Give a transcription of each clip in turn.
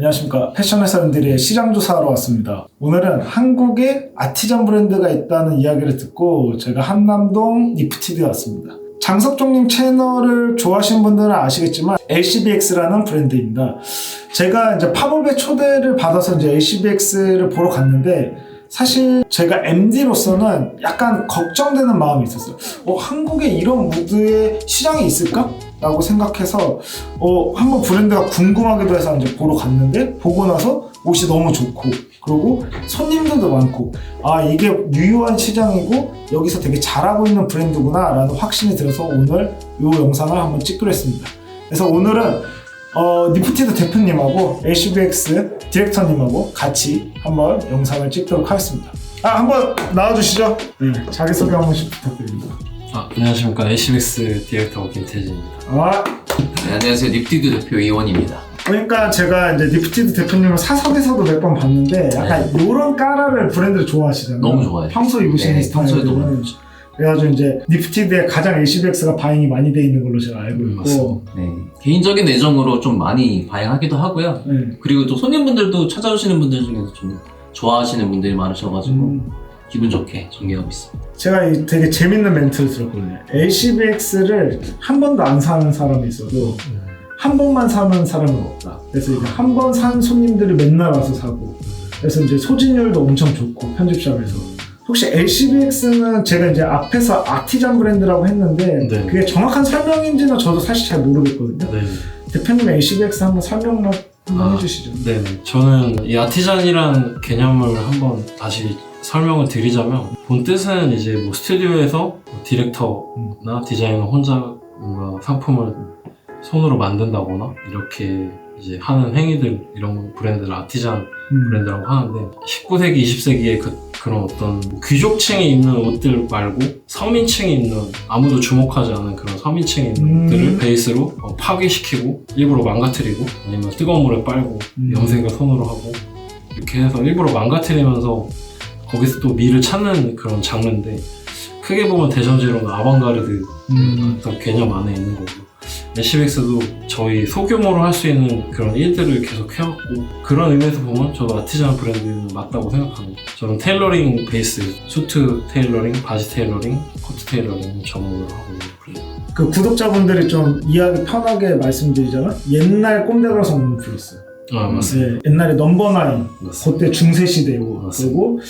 안녕하십니까. 패션 회사원들의 시장 조사하러 왔습니다. 오늘은 한국에 아티잔 브랜드가 있다는 이야기를 듣고 제가 한남동 니프티드에 왔습니다. 장석종님 채널을 좋아하시는 분들은 아시겠지만 LCBX라는 브랜드입니다. 제가 이제 팝업의 초대를 받아서 이제 LCBX를 보러 갔는데 사실 제가 MD로서는 약간 걱정되는 마음이 있었어요. 한국에 이런 무드의 시장이 있을까? 라고 생각해서 한번 브랜드가 궁금하기도 해서 이제 보러 갔는데 보고 나서 옷이 너무 좋고 그리고 손님들도 많고 이게 유효한 시장이고 여기서 되게 잘하고 있는 브랜드구나 라는 확신이 들어서 오늘 이 영상을 한번 찍기로 했습니다. 그래서 오늘은 니프티드 대표님하고 LCBX 디렉터님하고 같이 한번 영상을 찍도록 하겠습니다. 한번 나와주시죠. 네, 자기소개 한 번씩 부탁드립니다. 안녕하십니까. LCBX 디렉터 김태진입니다. 네, 안녕하세요. 니프티드 대표 이원입니다. 그러니까 제가 이제 니프티드 대표님을 사석에서도 몇 번 봤는데 약간 요런 까라를 브랜드를 좋아하시잖아요. 너무 좋아해요. 평소 입으시는 스타일은. 평소에 너무 좋죠. 그래가지고 이제 니프티드에 가장 LCBX가 바잉이 많이 돼 있는 걸로 제가 알고 있고 네, 개인적인 애정으로 좀 많이 바잉하기도 하고요. 네. 그리고 또 손님분들도 찾아오시는 분들 중에서 좀 좋아하시는 분들이 많으셔가지고 기분 좋게 전개하고 있습니다. 제가 되게 재밌는 멘트를 들었거든요. LCBX를 한 번도 안 사는 사람이 있어도 한 번만 사는 사람은 없다. 그래서 이제 한 번 산 손님들이 맨날 와서 사고 그래서 이제 소진율도 엄청 좋고 편집샵에서 혹시 LCBX는 제가 이제 앞에서 아티잔 브랜드라고 했는데 네. 그게 정확한 설명인지는 저도 사실 잘 모르겠거든요. 네. 대표님 LCBX 한번 설명만 한번 해주시죠. 네. 저는 이 아티잔이라는 개념을 한번 다시 설명을 드리자면 본 뜻은 이제 뭐 스튜디오에서 디렉터나 디자이너 혼자 뭔가 상품을 손으로 만든다거나 이렇게 이제 하는 행위들 이런 브랜드를 아티잔 브랜드라고 하는데 19세기, 20세기에 그런 어떤 귀족층이 입는 옷들 말고 서민층이 입는 아무도 주목하지 않은 그런 서민층이 입는 옷들을 베이스로 파괴시키고 일부러 망가뜨리고 아니면 뜨거운 물에 빨고 염색을 손으로 하고 이렇게 해서 일부러 망가뜨리면서 거기서 또 미를 찾는 그런 장르인데 크게 보면 대전제로는 아방가르드 어떤 개념 안에 있는 거고 LCBX도 저희 소규모로 할 수 있는 그런 일들을 계속 해왔고 그런 의미에서 보면 저도 아티잔 브랜드는 맞다고 생각합니다. 저는 테일러링 베이스, 수트 테일러링, 바지 테일러링, 코트 테일러링 전문으로 하고 있는 브랜드. 그 구독자분들이 좀 이해하기 편하게 말씀드리자면 옛날 꼰대가라 성분 불렀어요. 맞습니다. 네, 옛날에 넘버9 맞습니다. 그때 중세 시대고 맞습니다. 그리고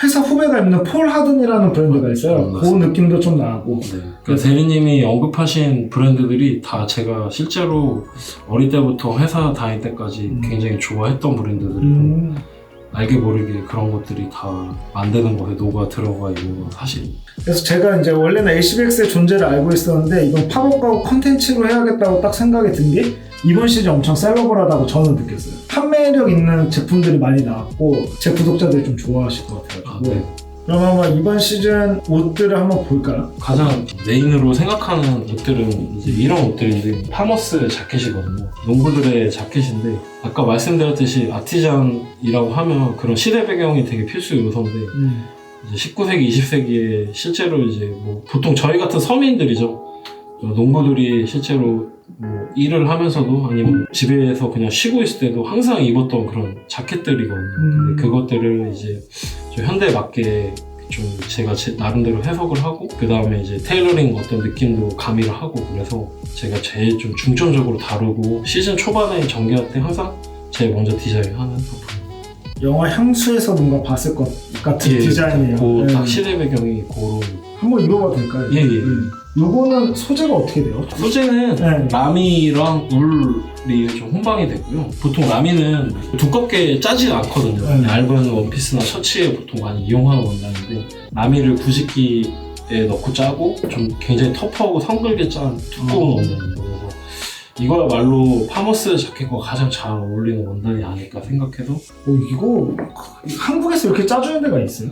회사 후배가 입는 폴 하든이라는 브랜드가 있어요. 그 느낌도 좀 나고. 네. 그러니까 대리님이 언급하신 브랜드들이 다 제가 실제로 어릴 때부터 회사 다닐 때까지 굉장히 좋아했던 브랜드들이고 알게 모르게 그런 것들이 다 만드는 것에 녹아 들어가 있는 건 사실입니다. 그래서 제가 이제 원래는 LCBX의 존재를 알고 있었는데 이건 팝업하고 컨텐츠로 해야겠다고 딱 생각이 든 게 이번 시즌 엄청 셀러블하다고 저는 느꼈어요. 판매력 있는 제품들이 많이 나왔고 제 구독자들이 좀 좋아하실 것 같아가지고 네. 그럼 한번 이번 시즌 옷들을 한번 볼까요? 가장 메인으로 생각하는 옷들은 이제 이런 옷들인데 파머스 자켓이거든요. 농부들의 자켓인데 아까 말씀드렸듯이 아티잔이라고 하면 그런 시대 배경이 되게 필수 요소인데 이제 19세기, 20세기에 실제로 이제 뭐 보통 저희 같은 서민들이죠. 농부들이 실제로 뭐 일을 하면서도 아니면 집에서 그냥 쉬고 있을 때도 항상 입었던 그런 자켓들이거든요. 근데 그것들을 이제 좀 현대에 맞게 좀 제가 나름대로 해석을 하고 그 다음에 이제 테일러링 어떤 느낌도 가미를 하고 그래서 제가 제일 좀 중점적으로 다루고 시즌 초반에 전개할 때 항상 제일 먼저 디자인하는 소품. 영화 향수에서 뭔가 봤을 것 같은 디자인이에요. 딱 시대 배경이 그런. 한번 입어봐도 될까요? 예. 요거는 소재가 어떻게 돼요? 소재는 라미랑 울이 좀 혼방이 되고요. 보통 라미는 두껍게 짜지 않거든요. 얇은 원피스나 셔츠에 보통 많이 이용하는 원단인데 라미를 구직기에 넣고 짜고 좀 굉장히 터프하고 성글게 짠 두꺼운 원단입니다. 그래서 이거야말로 파머스 자켓과 가장 잘 어울리는 원단이 아닐까 생각해서 이거 한국에서 이렇게 짜주는 데가 있어요?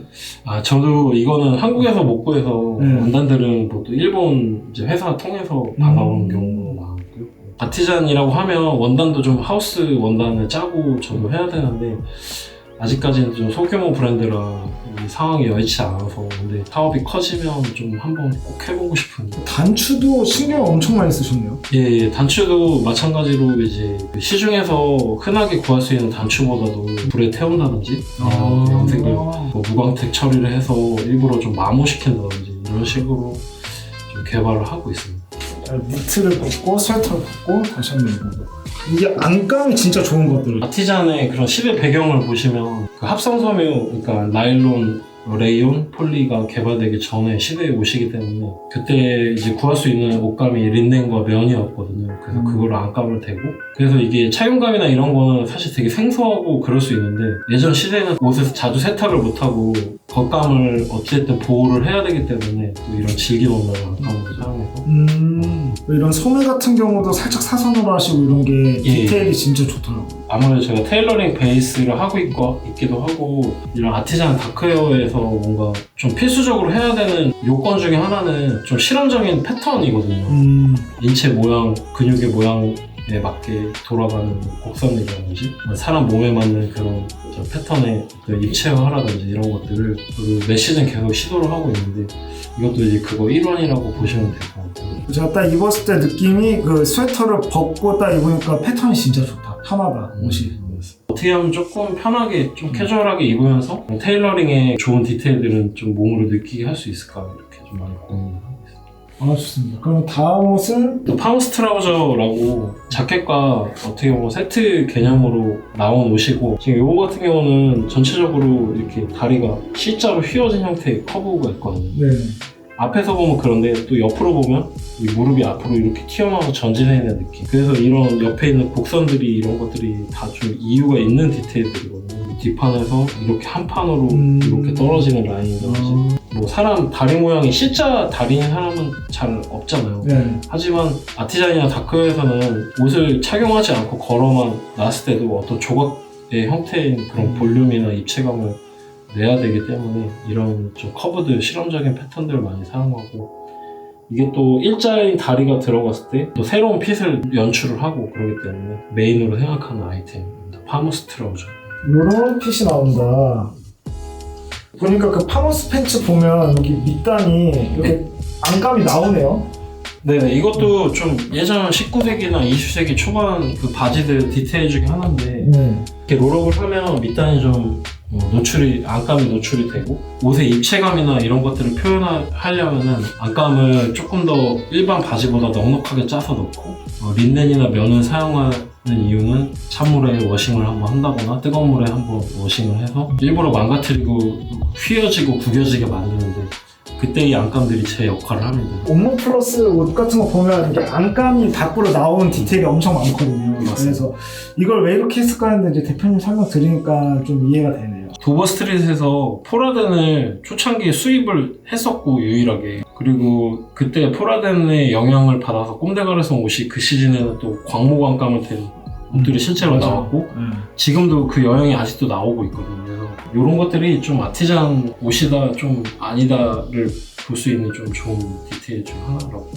저도 이거는 한국에서 못 구해서 원단들은 보통 일본 이제 회사 통해서 받아오는 경우가 많고요. 아티잔이라고 하면 원단도 좀 하우스 원단을 짜고 저도 해야 되는데 아직까지는 좀 소규모 브랜드라 이 상황이 여의치 않아서 근데 사업이 커지면 좀 한번 꼭 해보고 싶은. 단추도 신경 엄청 많이 쓰셨네요. 예, 단추도 마찬가지로 이제 시중에서 흔하게 구할 수 있는 단추보다도 불에 태운다든지 염색을 뭐 무광택 처리를 해서 일부러 좀 마모시킨다든지 이런 식으로 좀 개발을 하고 있습니다. 니트를 벗고 스웨터를 벗고 다시 한번 입고 이게 안감이 진짜 좋은 것들. 아티잔의 그런 시대 배경을 보시면 그 합성섬유, 그러니까 나일론, 레이온, 폴리가 개발되기 전에 시대에 오시기 때문에 그때 이제 구할 수 있는 옷감이 린넨과 면이었거든요. 그래서 그걸 안감을 대고 그래서 이게 착용감이나 이런 거는 사실 되게 생소하고 그럴 수 있는데 예전 시대에는 옷을 자주 세탁을 못하고 겉감을 어쨌든 보호를 해야 되기 때문에 또 이런 질긴 옷을 안감으로 사용해서 이런 소매 같은 경우도 살짝 사선으로 하시고 이런 게 디테일이 진짜 좋더라고요. 아무래도 제가 테일러링 베이스를 하고 있기도 하고 이런 아티잔 다크웨어에서 뭔가 좀 필수적으로 해야 되는 요건 중에 하나는 좀 실험적인 패턴이거든요. 인체 모양, 근육의 모양에 맞게 돌아가는 곡선이라든지 사람 몸에 맞는 그런 패턴의 입체화라든지 이런 것들을 몇 시즌 계속 시도를 하고 있는데 이것도 이제 그거 일환이라고 보시면 될 것 같아요. 제가 딱 입었을 때 느낌이 그 스웨터를 벗고 딱 입으니까 패턴이 진짜 좋다. 편하다 옷이. 어떻게 하면 조금 편하게 좀 캐주얼하게 입으면서 테일러링의 좋은 디테일들은 좀 몸으로 느끼게 할 수 있을까 이렇게 좀 많이 고민을 하고 있습니다. 아 좋습니다. 그럼 다음 옷은 또 파우스 트라우저라고 자켓과 어떻게 보면 세트 개념으로 나온 옷이고 지금 이거 같은 경우는 전체적으로 이렇게 다리가 C자로 휘어진 형태의 커브가 있거든요. 네. 앞에서 보면 그런데 또 옆으로 보면 이 무릎이 앞으로 이렇게 튀어나와서 전진해 있는 느낌. 그래서 이런 옆에 있는 곡선들이 이런 것들이 다 좀 이유가 있는 디테일들이거든요. 뒷판에서 이렇게 한 판으로 이렇게 떨어지는 라인이라든지 뭐 사람 다리 모양이 C자 다리인 사람은 잘 없잖아요. 네. 하지만 아티잔이나 다크웨어에서는 옷을 착용하지 않고 걸어만 놨을 때도 어떤 조각의 형태인 그런 볼륨이나 입체감을 내야 되기 때문에 이런 좀 커브드 실험적인 패턴들을 많이 사용하고 이게 또 일자인 다리가 들어갔을 때 또 새로운 핏을 연출을 하고 그러기 때문에 메인으로 생각하는 아이템입니다. 파무스 트라우저. 이런 핏이 나온다. 보니까 그 파머스 팬츠 보면 여기 밑단이 이렇게 안감이 나오네요. 네네, 이것도 좀 예전 19세기나 20세기 초반 그 바지들 디테일 중에 하나인데 이렇게 롤업을 하면 밑단이 좀 안감이 노출이 되고 옷의 입체감이나 이런 것들을 표현하려면은 안감을 조금 더 일반 바지보다 넉넉하게 짜서 넣고 린넨이나 면을 사용하는 이유는 찬물에 워싱을 한번 한다거나 뜨거운 물에 한번 워싱을 해서 일부러 망가뜨리고 휘어지고 구겨지게 만드는데 그때 이 안감들이 제 역할을 합니다. 온몸 플러스 옷 같은 거 보면 이게 안감이 밖으로 나온 디테일이 엄청 많거든요. 그래서 이걸 왜 이렇게 했을까 했는데 이제 대표님 설명 들으니까 좀 이해가 되네요. 도버 스트릿에서 포라덴을 초창기에 수입을 했었고 유일하게 그리고 그때 포라덴의 영향을 받아서 꼼데가르송 옷이 그 시즌에는 또 광목 안감을 댄 옷들이 실제로 맞아. 나왔고 지금도 그 영향이 아직도 나오고 있거든요. 그래서 이런 것들이 좀 아티잔 옷이다 좀 아니다를 볼 수 있는 좀 좋은 디테일 중 하나라고.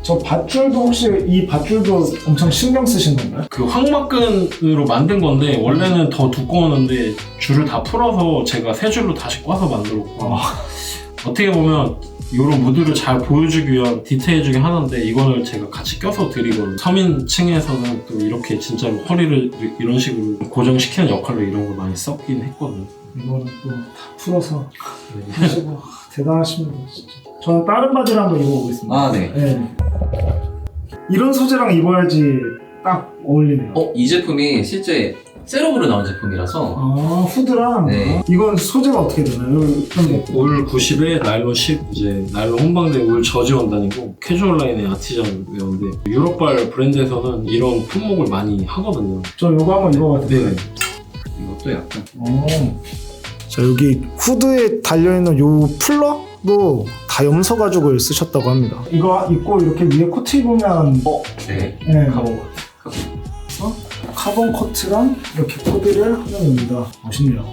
저 밧줄도 혹시 이 밧줄도 엄청 신경 쓰신 건가요? 그 황막근으로 만든 건데 원래는 더 두꺼웠는데 줄을 다 풀어서 제가 세 줄로 다시 꽈서 만들었고 어떻게 보면 이런 무드를 잘 보여주기 위한 디테일 중에 하나인데 이거를 제가 같이 껴서 드리거든요. 서민층에서는 또 이렇게 진짜로 허리를 이런 식으로 고정시키는 역할로 이런 걸 많이 썼긴 했거든요. 이거는 또 다 풀어서 하시고 대단하십니다 진짜. 저는 다른 바지를 한번 입어보겠습니다. 아, 네. 이런 소재랑 입어야지 딱 어울리네요. 이 제품이 실제 셋업으로 나온 제품이라서 후드랑 이건 소재가 어떻게 되나요? 울 90에 나일론 10 이제 나일론 혼방된 울 저지 원단이고 캐주얼 라인의 아티잔 웨어인데 유럽발 브랜드에서는 이런 품목을 많이 하거든요. 저 이거 한번 입어봐도 돼요? 네. 이것도 약간 자 여기 후드에 달려있는 요 플러도 다 염소 가죽을 쓰셨다고 합니다. 이거 입고 이렇게 위에 코트 입으면 네. 가본 것 같아요. 카본 커트랑 이렇게 코디를 하면 됩니다. 멋있네요.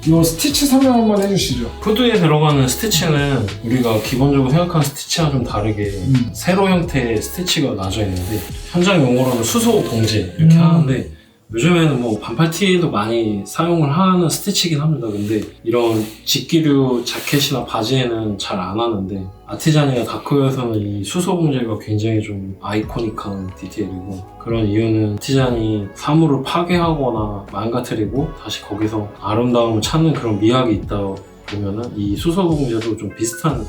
이 스티치 설명 한번 해주시죠. 후드에 들어가는 스티치는 우리가 기본적으로 생각하는 스티치와 좀 다르게 세로 형태의 스티치가 나져 있는데 현장 용어로는 수소 봉제 이렇게 하는데 요즘에는 뭐 반팔티도 많이 사용을 하는 스티치긴 합니다. 근데 이런 직기류 자켓이나 바지에는 잘 안 하는데 아티자니나 다크웨어에서는 이 수소 봉제가 굉장히 좀 아이코닉한 디테일이고, 그런 이유는 아티자니 사물을 파괴하거나 망가뜨리고 다시 거기서 아름다움을 찾는 그런 미학이 있다 보면은 이 수소 봉제도 좀 비슷한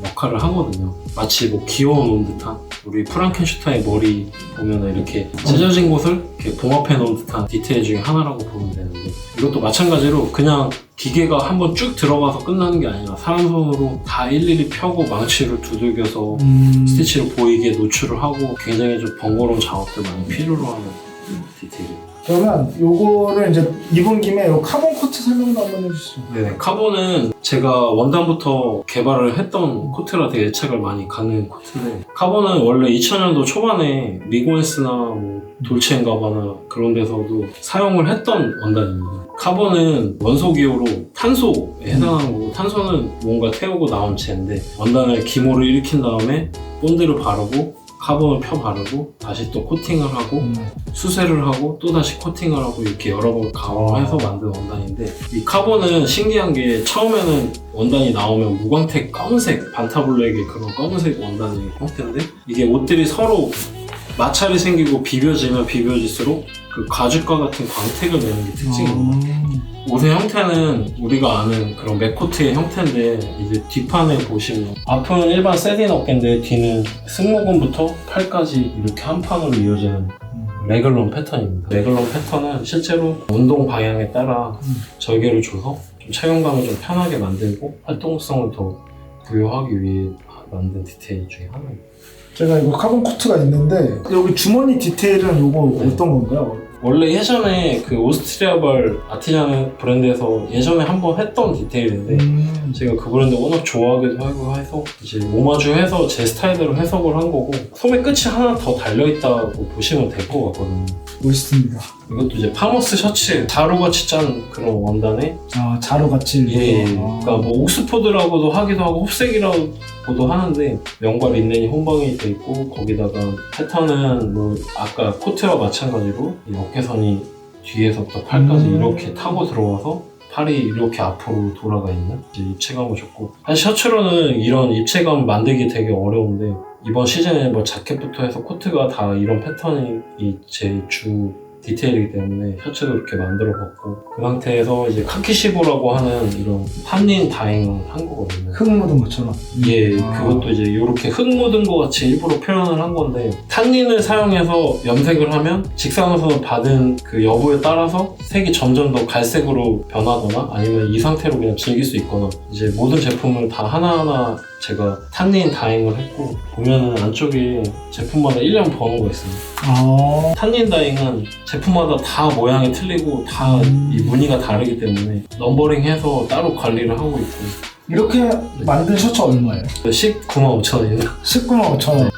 역할을 하거든요. 마치 뭐 귀여워놓은 듯한, 우리 프랑켄슈타인 머리 보면은 이렇게 찢어진 곳을 이렇게 봉합해 놓은 듯한 디테일 중에 하나라고 보면 되는데, 이것도 마찬가지로 그냥 기계가 한번 쭉 들어가서 끝나는 게 아니라 사람 손으로 다 일일이 펴고 망치를 두들겨서 스티치를 보이게 노출을 하고 굉장히 좀 번거로운 작업들 많이 필요로 하는 디테일이에요. 그러면 요거를 이제 입은 김에 요 카본 코트 설명도 한번 해주시죠. 네, 카본은 제가 원단부터 개발을 했던 코트라 되게 애착을 많이 갖는 코트인데, 카본은 원래 2000년도 초반에 리고엔스나 뭐 돌체앤가바나 그런 데서도 사용을 했던 원단입니다. 카본은 원소 기호로 탄소에 해당하는 거고, 탄소는 뭔가 태우고 나온 재인데 원단을 기모를 일으킨 다음에 본드를 바르고 카본을 펴 바르고 다시 또 코팅을 하고 수세를 하고 또 다시 코팅을 하고 이렇게 여러 번 가공해서 만든 원단인데, 이 카본은 신기한 게 처음에는 원단이 나오면 무광택 검은색 반타블랙의 그런 검은색 원단의 형태인데, 이게 옷들이 서로 마찰이 생기고 비벼지면 비벼질수록 그 가죽과 같은 광택을 내는 게 특징입니다. 옷의 형태는 우리가 아는 그런 맥코트의 형태인데, 이제 뒷판에 보시면 앞은 일반 세딘 어깨인데 뒤는 승모근부터 팔까지 이렇게 한 판으로 이어지는 레글론 패턴입니다. 레글론 패턴은 실제로 운동 방향에 따라 절개를 줘서 좀 착용감을 좀 편하게 만들고 활동성을 더 부여하기 위해 만든 디테일 중에 하나입니다. 제가 이거 카본 코트가 있는데 여기 주머니 디테일은 요거 어떤 건가요? 원래 예전에 그 오스트리아발 아티자는 브랜드에서 예전에 한번 했던 디테일인데 제가 그 브랜드 워낙 좋아하기도 하고 해서 이제 오마주해서 제 스타일대로 해석을 한 거고, 소매 끝이 하나 더 달려있다고 보시면 될 것 같거든요. 멋있습니다. 이것도 이제 파머스 셔츠 자루같이 짠 그런 원단에 자루같이. 예, 그러니까 뭐 옥스포드라고도 하기도 하고 홉색이라고도 하는데 명과 린넨이 혼방이 돼 있고, 거기다가 패턴은 뭐 아까 코트와 마찬가지로 이 어깨선이 뒤에서부터 팔까지 이렇게 타고 들어와서 팔이 이렇게 앞으로 돌아가 있는 이제 입체감을 줬고, 사실 셔츠로는 이런 입체감을 만들기 되게 어려운데 이번 시즌에 뭐 자켓부터 해서 코트가 다 이런 패턴이 제 주 디테일이기 때문에 셔츠도 이렇게 만들어봤고, 그 상태에서 이제 카키시보라고 하는 이런 탄닌 다잉을 한 거거든요. 흙 묻은 것처럼. 예, 그것도 이제 이렇게 흙 묻은 것 같이 일부러 표현을 한 건데, 탄닌을 사용해서 염색을 하면 직사광선을 받은 그 여부에 따라서 색이 점점 더 갈색으로 변하거나 아니면 이 상태로 그냥 즐길 수 있거나, 이제 모든 제품을 다 하나하나 제가 탄닌 다잉을 했고, 보면은 안쪽에 제품마다 1년 번호가 있습니다. 탄닌 다잉은 제품마다 다 모양이 틀리고 다 이 무늬가 다르기 때문에 넘버링해서 따로 관리를 하고 있고. 이렇게 만든 셔츠 얼마예요? 195,000원입니다. 195,000원.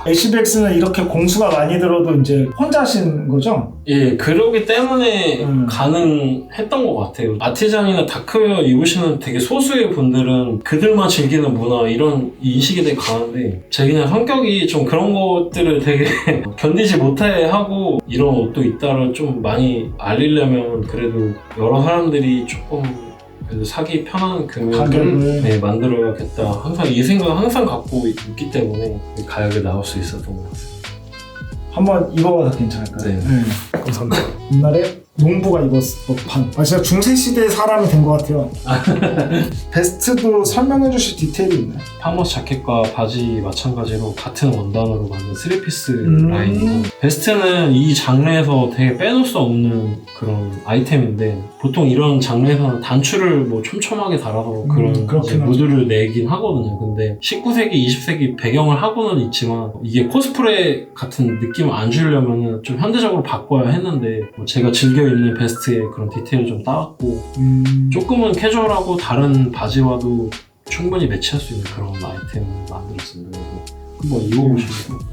HBX는 이렇게 공수가 많이 들어도 이제 혼자 하신 거죠? 예, 그러기 때문에 가능했던 것 같아요. 아티잔이나 다크웨어 입으시는 되게 소수의 분들은 그들만 즐기는 문화 이런 인식이 되게 강한데, 제 그냥 성격이 좀 그런 것들을 되게 견디지 못해 하고, 이런 옷도 있다를 좀 많이 알리려면 그래도 여러 사람들이 조금 그래도 사기 편한 금액을 네, 만들어야겠다. 항상 이 생각을 항상 갖고 있기 때문에 가격이 나올 수 있었던 것 같아요. 한번 입어봐도 괜찮을까요? 네. 감사합니다. 옛날에 농부가 입었을 법한. 진짜 중세시대의 사람이 된 것 같아요. 베스트도 설명해 주실 디테일이 있나요? 파머스 자켓과 바지 마찬가지로 같은 원단으로 만든 3피스 라인이고, 베스트는 이 장르에서 되게 빼놓을 수 없는 그런 아이템인데, 보통 이런 장르에서는 단추를 뭐 촘촘하게 달아서 그런 이제 무드를 내긴 하거든요. 근데 19세기, 20세기 배경을 하고는 있지만 이게 코스프레 같은 느낌을 안 주려면 좀 현대적으로 바꿔야 했는데, 뭐 제가 즐겨 입는 베스트에 그런 디테일을 좀 따왔고, 조금은 캐주얼하고 다른 바지와도 충분히 매치할 수 있는 그런 아이템을 만들었습니다. 한번 입어보시고.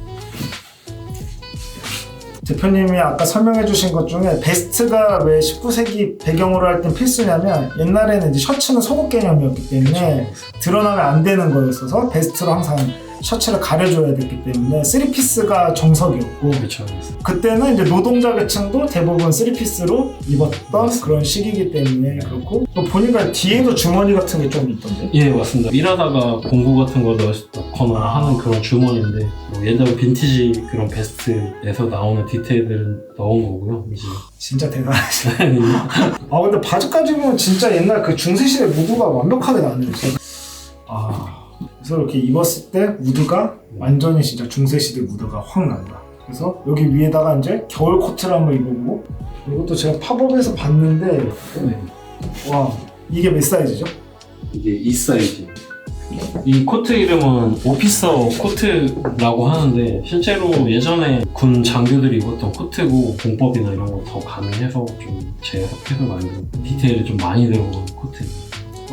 대표님이 아까 설명해 주신 것 중에 베스트가 왜 19세기 배경으로 할 땐 필수냐면, 옛날에는 이제 셔츠는 속옷 개념이었기 때문에 드러나면 안 되는 거였어서 베스트로 항상 셔츠를 가려줘야 됐기 때문에 3피스가 정석이었고 그렇죠. 그때는 이제 노동자 계층도 대부분 3피스로 입었던 그런 시기이기 때문에 그렇고 또 보니까 뒤에도 주머니 같은 게 좀 있던데. 예, 맞습니다. 일하다가 공구 같은 거 넣거나 하는 그런 주머니인데 뭐 옛날 빈티지 그런 베스트에서 나오는 디테일들을 넣은 거고요. 이제 진짜 대단하시네. 아 근데 바지까지 보면 진짜 옛날 그 중세시대 무드가 완벽하게 나네요. 그래서 이렇게 입었을 때 무드가 완전히 진짜 중세시대 무드가 확 난다. 그래서 여기 위에다가 이제 겨울 코트를 한번 입어보고 이것도 제가 팝업에서 봤는데 와 이게 몇 사이즈죠? 이게 이 사이즈. 이 코트 이름은 오피서 코트라고 하는데 실제로 예전에 군 장교들이 입었던 코트고 공법이나 이런 거 더 가능해서 좀 재해석해서 만든 디테일이 좀 많이 들어간 코트입니다.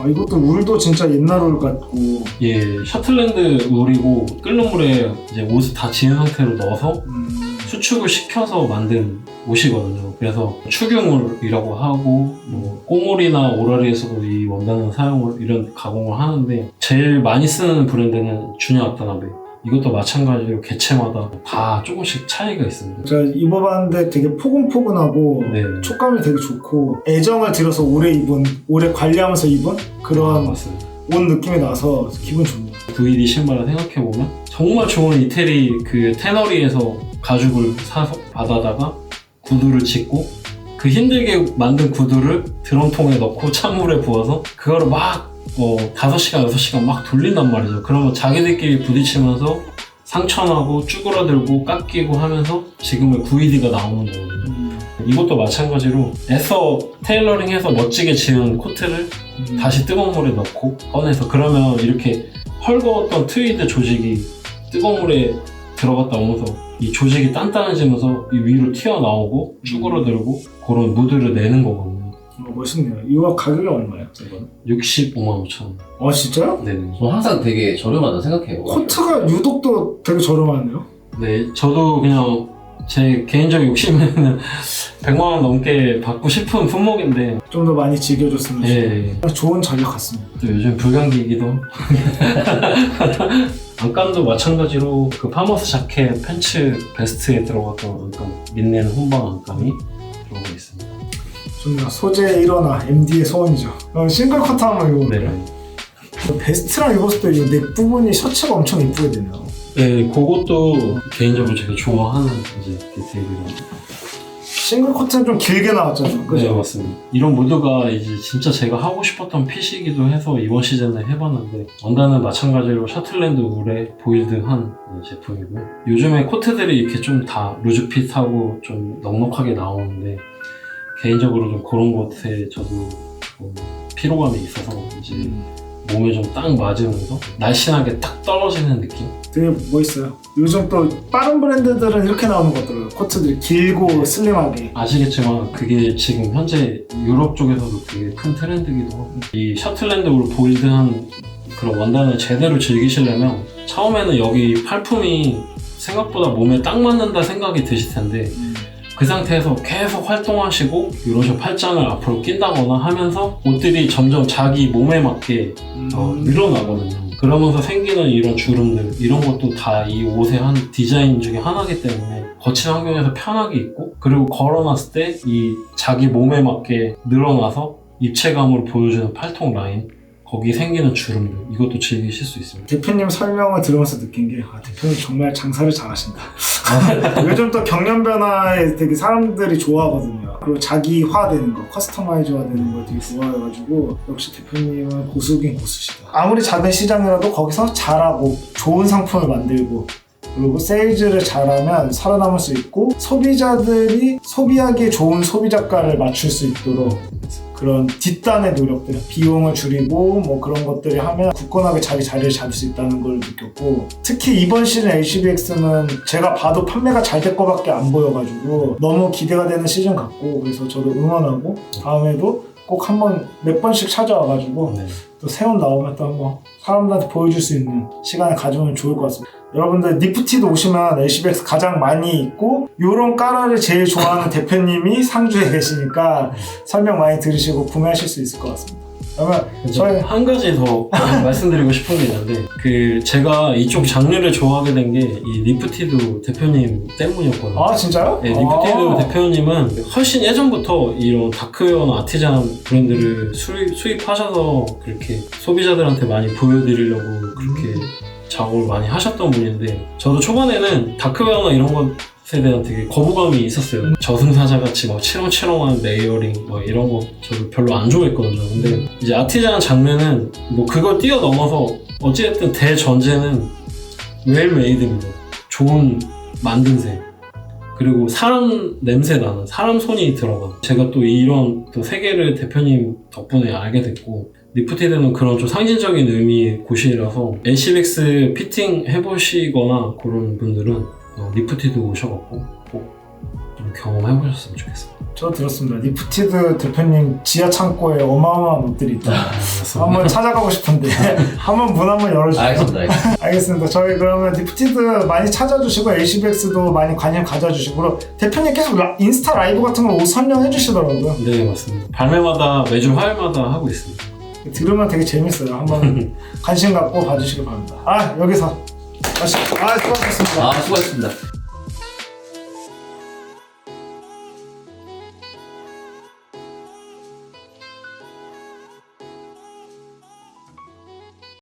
이것도 울도 진짜 옛날 울 같고 예, 셔틀랜드 울이고 끓는 물에 이제 옷을 다 지은 상태로 넣어서 수축을 시켜서 만든 옷이거든요. 그래서 축유물이라고 하고 뭐 꼬물이나 오라리에서도 이 원단을 사용을 이런 가공을 하는데 제일 많이 쓰는 브랜드는 주냐 와타나베. 이것도 마찬가지로 개체마다 다 조금씩 차이가 있습니다. 제가 입어봤는데 되게 포근포근하고 네. 촉감이 되게 좋고 애정을 들여서 오래 관리하면서 입은 그런 맞습니다. 옷 느낌이 나서 기분 좋네요. VD 신발을 생각해보면 정말 좋은 이태리 그 테너리에서 가죽을 사서 받아다가 구두를 짓고 그 힘들게 만든 구두를 드럼통에 넣고 찬물에 부어서 그거를 막 5시간, 6시간 막 돌린단 말이죠. 그러면 자기들끼리 부딪히면서 상처나고 쭈그러들고 깎이고 하면서 지금의 VD가 나오는 거거든요. 이것도 마찬가지로 애써 테일러링해서 멋지게 지은 코트를 다시 뜨거운 물에 넣고 꺼내서 그러면 이렇게 헐거웠던 트위드 조직이 뜨거운 물에 들어갔다 오면서 이 조직이 단단해지면서 이 위로 튀어나오고 쭈그러들고 그런 무드를 내는 거거든요. 멋있네요. 이거 가격이 얼마예요? 이거는? 65만 5천 원. 진짜요? 네네. 저 항상 되게 저렴하다 생각해요. 코트가 유독 또 되게 저렴하네요. 네, 저도 그냥 제 개인적인 욕심에는 100만 원 넘게 받고 싶은 품목인데 좀 더 많이 즐겨줬으면 예, 좋은 자격 같습니다. 또 요즘 불경기이기도 안감도 마찬가지로 그 파머스 자켓 팬츠 베스트에 들어갔던 안감 민네는 혼방 안감이 들어가 있습니다. 좋네요. 소재 일어나 MD의 소원이죠. 싱글 커트 한번 입어볼게요. 네. 베스트랑 입었을 때 이 넥 부분이 셔츠가 엄청 이쁘게 되네요. 네, 그것도 개인적으로 제가 좋아하는 이제 디테일이라. 싱글 커트는 좀 길게 나왔잖아요. 네, 그죠? 맞습니다. 이런 무드가 이제 진짜 제가 하고 싶었던 핏이기도 해서 이번 시즌에 해봤는데 원단은 마찬가지로 셔틀랜드 울에 보일드한 제품이고요. 요즘에 코트들이 이렇게 좀 다 루즈핏하고 좀 넉넉하게 나오는데 개인적으로 좀 그런 것에 저도 좀 피로감이 있어서 이제 몸에 좀 딱 맞으면서 날씬하게 딱 떨어지는 느낌? 되게 멋있어요. 요즘 또 다른 브랜드들은 이렇게 나오는 것 같더라고요. 코트들이 길고 슬림하게. 아시겠지만 그게 지금 현재 유럽 쪽에서도 되게 큰 트렌드이기도 하고 이 셔틀랜드 울 보일드한 그런 원단을 제대로 즐기시려면 처음에는 여기 팔품이 생각보다 몸에 딱 맞는다 생각이 드실 텐데 그 상태에서 계속 활동하시고 이런 식으로 팔짱을 앞으로 낀다거나 하면서 옷들이 점점 자기 몸에 맞게 늘어나거든요. 그러면서 생기는 이런 주름들 이런 것도 다 이 옷의 한 디자인 중에 하나이기 때문에 거친 환경에서 편하게 입고 그리고 걸어놨을 때 이 자기 몸에 맞게 늘어나서 입체감으로 보여주는 팔통 라인 거기 생기는 주름들 이것도 즐기실 수 있습니다. 대표님 설명을 들으면서 느낀 게 대표님 정말 장사를 잘하신다. 요즘 또 경련 변화에 되게 사람들이 좋아하거든요. 그리고 자기화되는 거, 커스터마이즈화되는 걸 되게 좋아해가지고 역시 대표님은 고수긴 고수시다. 아무리 작은 시장이라도 거기서 잘하고 좋은 상품을 만들고 그리고 세일즈를 잘하면 살아남을 수 있고 소비자들이 소비하기에 좋은 소비자가를 맞출 수 있도록 그런 뒷단의 노력들, 비용을 줄이고 뭐 그런 것들이 하면 굳건하게 자기 자리를 잡을 수 있다는 걸 느꼈고 특히 이번 시즌 LCBX는 제가 봐도 판매가 잘 될 거밖에 안 보여가지고 너무 기대가 되는 시즌 같고 그래서 저도 응원하고 다음에도 꼭 한번 몇 번씩 찾아와가지고 또 새운 나오면 또 한번 사람들한테 보여줄 수 있는 시간을 가지면 좋을 것 같습니다. 여러분들 니프티도 오시면 LCBX 가장 많이 있고 요런 까라를 제일 좋아하는 대표님이 상주에 계시니까 설명 많이 들으시고 구매하실 수 있을 것 같습니다. 그러면 저희 한 가지 더 말씀드리고 싶은 게 있는데 제가 이쪽 장르를 좋아하게 된 게 이 니프티드 대표님 때문이었거든요. 아 진짜요? 네, 니프티드 대표님은 훨씬 예전부터 이런 다크웨어나 아티잔 브랜드를 수입하셔서 그렇게 소비자들한테 많이 보여드리려고 그렇게 작업을 많이 하셨던 분인데 저도 초반에는 다크웨어나 이런 것에 대한 되게 거부감이 있었어요. 저승사자같이 막 치렁치렁한 레이어링 뭐 이런 거 저도 별로 안 좋아했거든요. 근데 이제 아티잔 장르는 뭐 그걸 뛰어넘어서 어찌됐든 대전제는 웰메이드입니다. 좋은 만든 색 그리고 사람 냄새 나는 사람 손이 들어가. 제가 또 이런 또 세계를 대표님 덕분에 알게 됐고 니프티드는 그런 좀 상징적인 의미의 곳이라서 NCX 피팅 해보시거나 그런 분들은 니프티드 오셔갖고 꼭 좀 경험해보셨으면 좋겠습니다. 저 들었습니다. 니프티드 대표님 지하 창고에 어마어마한 옷들이 있다. 한번 찾아가고 싶은데 한번 문 한번 열어주세요. 알겠습니다. 알겠습니다. 저희 그러면 니프티드 많이 찾아주시고 LCBX도 많이 관심 가져주시고 대표님 계속 인스타 라이브 같은 걸 옷 선정해 주시더라고요. 네 맞습니다. 발매마다 매주 화요일마다 하고 있습니다. 들으면 되게 재밌어요. 한번 관심 갖고 봐주시기 바랍니다. 여기서 다시 수고하셨습니다. 수고하셨습니다.